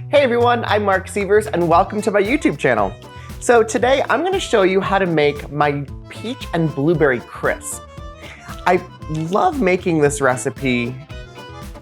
Hey everyone, I'm Mark Sievers and welcome to my YouTube channel. So today I'm going to show you how to make my peach and blueberry crisp. I love making this recipe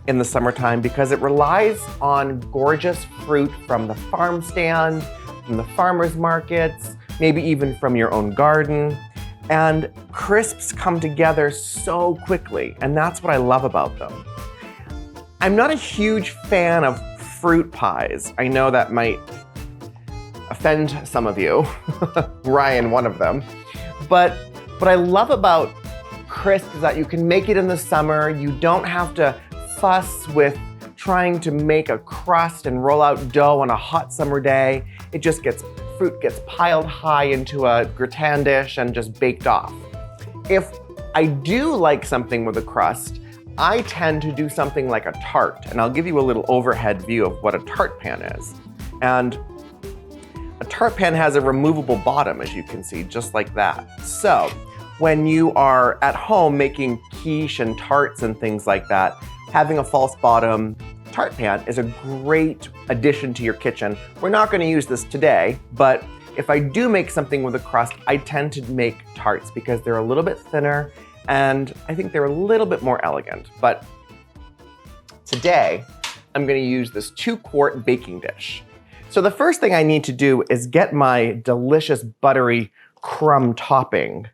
in the summertime because it relies on gorgeous fruit from the farm stand, from the farmers markets, maybe even from your own garden. And crisps come together so quickly, and that's what I love about them. I'm not a huge fan of fruit pies. I know that might offend some of you, Ryan, one of them. But what I love about crisp is that you can make it in the summer. You don't have to fuss with trying to make a crust and roll out dough on a hot summer day. It just fruit gets piled high into a gratin dish and just baked off. If I do like something with a crust, I tend to do something like a tart, and I'll give you a little overhead view of what a tart pan is. And a tart pan has a removable bottom, as you can see, just like that. So when you are at home making quiche and tarts and things like that, having a false bottom tart pan is a great addition to your kitchen. We're not going to use this today, but if I do make something with a crust, I tend to make tarts because they're a little bit thinner and I think they're a little bit more elegant. But today, I'm going to use this 2-quart baking dish. So the first thing I need to do is get my delicious buttery crumb topping.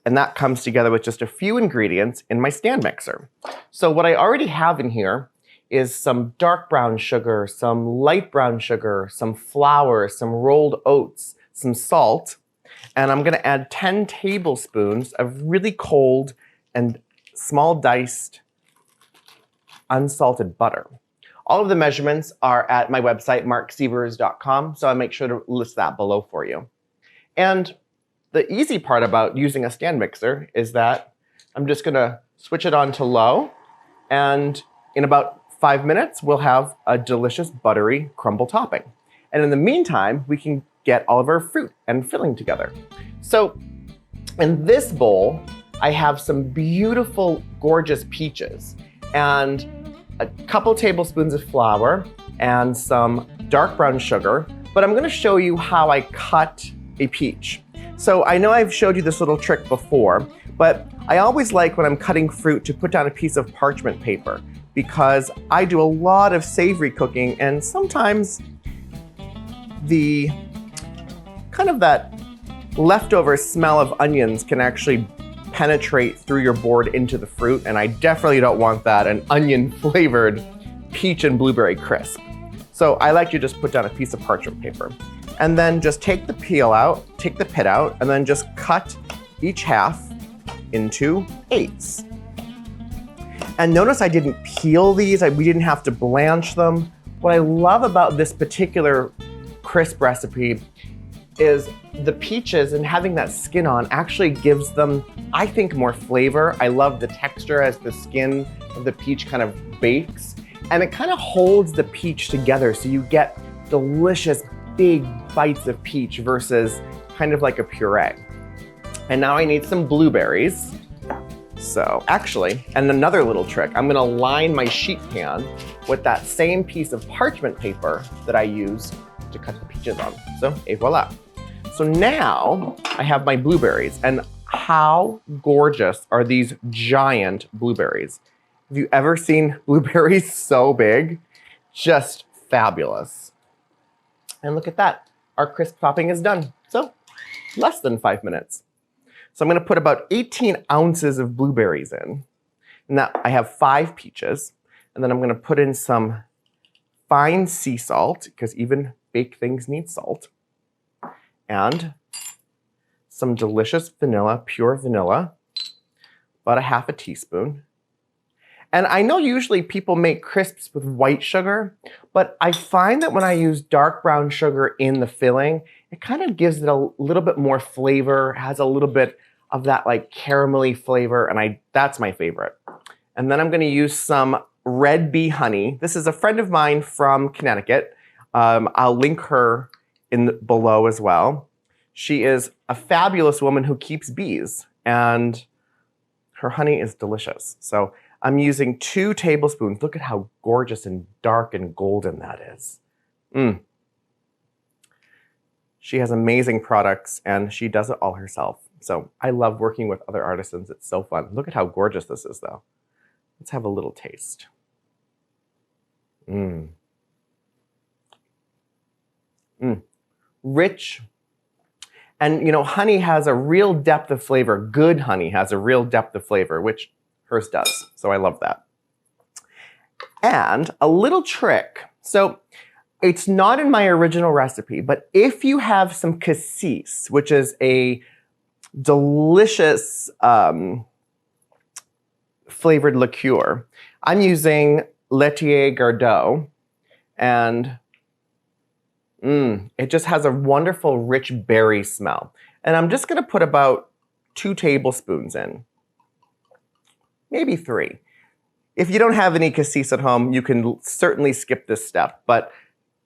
And that comes together with just a few ingredients in my stand mixer. So what I already have in here is some dark brown sugar, some light brown sugar, some flour, some rolled oats, some salt, and I'm gonna add 10 tablespoons of really cold and small diced unsalted butter. All of the measurements are at my website, marcsievers.com, so I'll make sure to list that below for you. And the easy part about using a stand mixer is that I'm just gonna switch it on to low, and in about 5 minutes, we'll have a delicious buttery crumble topping. And in the meantime, we can get all of our fruit and filling together. So in this bowl, I have some beautiful, gorgeous peaches and a couple tablespoons of flour and some dark brown sugar, but I'm gonna show you how I cut a peach. So I know I've showed you this little trick before, but I always like when I'm cutting fruit to put down a piece of parchment paper because I do a lot of savory cooking and sometimes the kind of that leftover smell of onions can actually penetrate through your board into the fruit, and I definitely don't want that, an onion flavored peach and blueberry crisp. So I like to just put down a piece of parchment paper and then just take the peel out, take the pit out, and then just cut each half into 8s. And notice I didn't peel these, we didn't have to blanch them. What I love about this particular crisp recipe is the peaches and having that skin on actually gives them, I think, more flavor. I love the texture as the skin of the peach kind of bakes, and it kind of holds the peach together so you get delicious big bites of peach versus kind of like a puree. And now I need some blueberries. So actually, and another little trick, I'm gonna line my sheet pan with that same piece of parchment paper that I used to cut the peaches on. So, et voila. So now I have my blueberries, and how gorgeous are these giant blueberries? Have you ever seen blueberries so big? Just fabulous. And look at that, our crisp topping is done. So less than 5 minutes. So I'm gonna put about 18 ounces of blueberries in. Now I have 5 peaches, and then I'm gonna put in some fine sea salt, because even baked things need salt, and some delicious vanilla, pure vanilla, about a half a teaspoon. And I know usually people make crisps with white sugar, but I find that when I use dark brown sugar in the filling, it kind of gives it a little bit more flavor, has a little bit of that like caramelly flavor, and that's my favorite. And then I'm gonna use some red bee honey. This is a friend of mine from Connecticut. I'll link her below as well. She is a fabulous woman who keeps bees, and her honey is delicious. So I'm using 2 tablespoons. Look at how gorgeous and dark and golden that is. She has amazing products and she does it all herself. So I love working with other artisans. It's so fun. Look at how gorgeous this is though. Let's have a little taste. Rich. And you know, honey has a real depth of flavor. Good honey has a real depth of flavor, which hers does. So I love that. And a little trick. So it's not in my original recipe, but if you have some cassis, which is a delicious flavored liqueur, I'm using Laitier Gardot, and it just has a wonderful rich berry smell. And I'm just going to put about 2 tablespoons in, maybe 3. If you don't have any cassis at home, you can certainly skip this step, but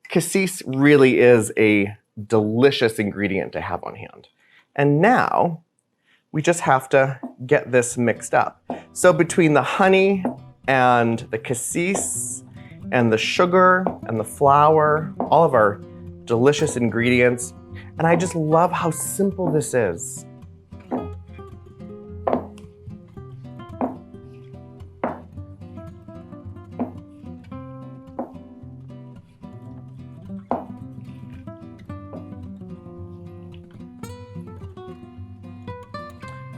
cassis really is a delicious ingredient to have on hand. And now we just have to get this mixed up. So between the honey and the cassis and the sugar and the flour, all of our delicious ingredients, and I just love how simple this is.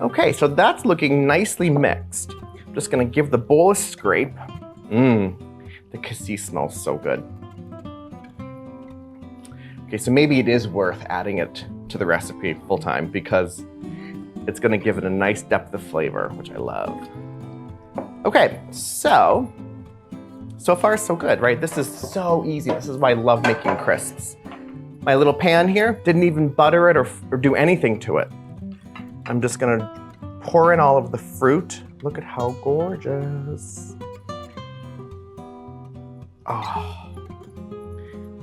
Okay, so that's looking nicely mixed. I'm just gonna give the bowl a scrape. The cassis smells so good. Okay, so maybe it is worth adding it to the recipe full time because it's gonna give it a nice depth of flavor, which I love. Okay, so far so good, right? This is so easy. This is why I love making crisps. My little pan here, didn't even butter it or do anything to it. I'm just gonna pour in all of the fruit. Look at how gorgeous. Oh,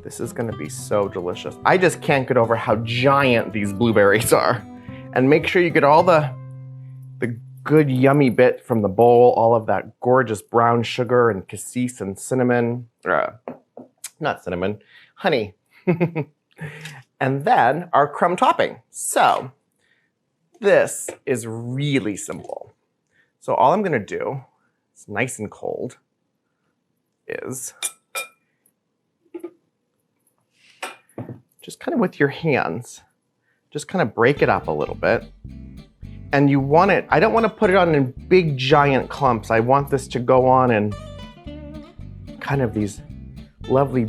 this is gonna be so delicious. I just can't get over how giant these blueberries are. And make sure you get all the good yummy bit from the bowl, all of that gorgeous brown sugar and cassis and cinnamon, not cinnamon, honey. And then our crumb topping. So this is really simple. So all I'm gonna do, it's nice and cold, is just kind of with your hands, just kind of break it up a little bit. And you want it, I don't want to put it on in big giant clumps. I want this to go on in kind of these lovely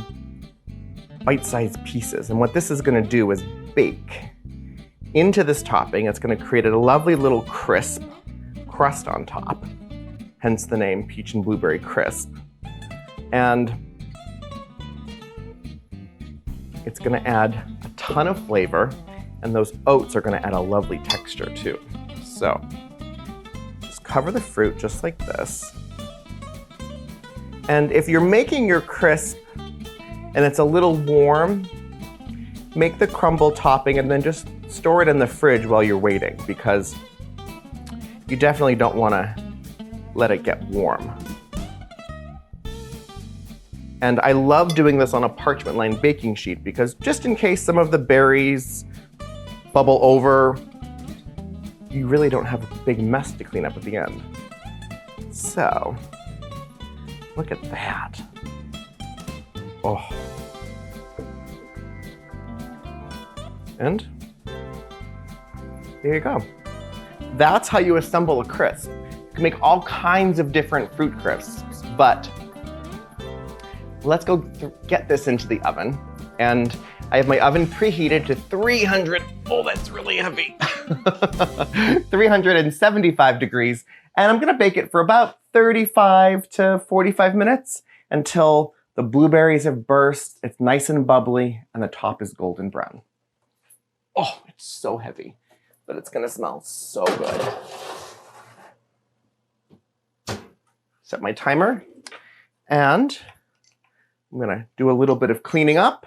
bite-sized pieces. And what this is gonna do is bake into this topping. It's going to create a lovely little crisp crust on top, hence the name Peach and Blueberry Crisp. And it's going to add a ton of flavor, and those oats are going to add a lovely texture too. So just cover the fruit just like this. And if you're making your crisp and it's a little warm, make the crumble topping and then just store it in the fridge while you're waiting, because you definitely don't want to let it get warm. And I love doing this on a parchment lined baking sheet because just in case some of the berries bubble over, you really don't have a big mess to clean up at the end. So, look at that. Oh. And there you go. That's how you assemble a crisp. You can make all kinds of different fruit crisps, but let's go get this into the oven. And I have my oven preheated to 300, oh, that's really heavy, 375 degrees. And I'm gonna bake it for about 35 to 45 minutes until the blueberries have burst, it's nice and bubbly, and the top is golden brown. Oh, it's so heavy, but it's gonna smell so good. Set my timer, and I'm gonna do a little bit of cleaning up,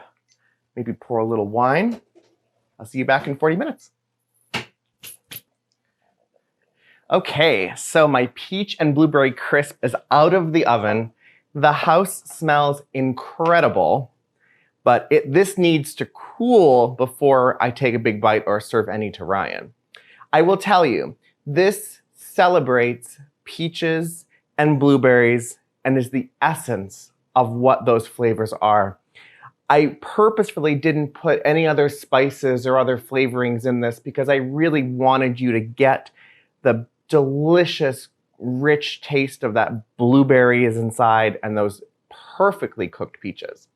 maybe pour a little wine. I'll see you back in 40 minutes. Okay, so my peach and blueberry crisp is out of the oven. The house smells incredible, but this needs to cool before I take a big bite or serve any to Ryan. I will tell you, this celebrates peaches and blueberries and is the essence of what those flavors are. I purposefully didn't put any other spices or other flavorings in this because I really wanted you to get the delicious, rich taste of that blueberries inside and those perfectly cooked peaches.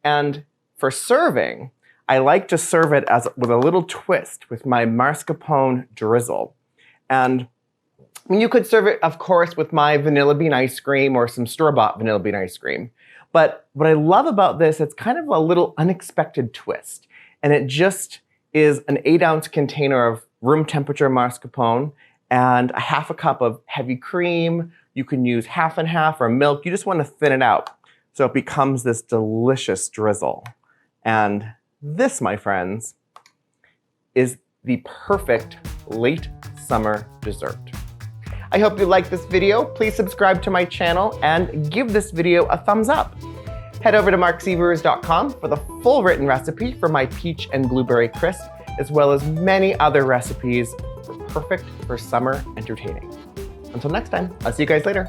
And for serving, I like to serve it with a little twist with my mascarpone drizzle. And you could serve it, of course, with my vanilla bean ice cream or some store-bought vanilla bean ice cream. But what I love about this, it's kind of a little unexpected twist. And it just is an 8-ounce container of room temperature mascarpone and a half a cup of heavy cream. You can use half and half or milk. You just want to thin it out so it becomes this delicious drizzle. And this, my friends, is the perfect late summer dessert. I hope you liked this video. Please subscribe to my channel and give this video a thumbs up. Head over to marcsievers.com for the full written recipe for my peach and blueberry crisp, as well as many other recipes perfect for summer entertaining. Until next time, I'll see you guys later.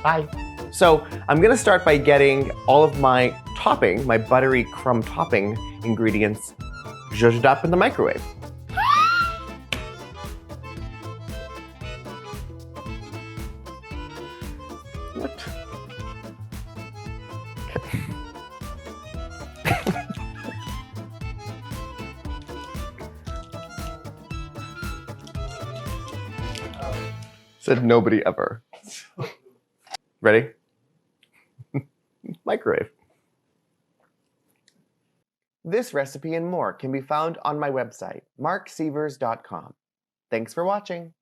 Bye. So I'm gonna start by getting all of my topping, my buttery crumb topping ingredients zhuzhed up in the microwave. What? Said nobody ever. Ready? Microwave. This recipe and more can be found on my website, marcsievers.com. Thanks for watching.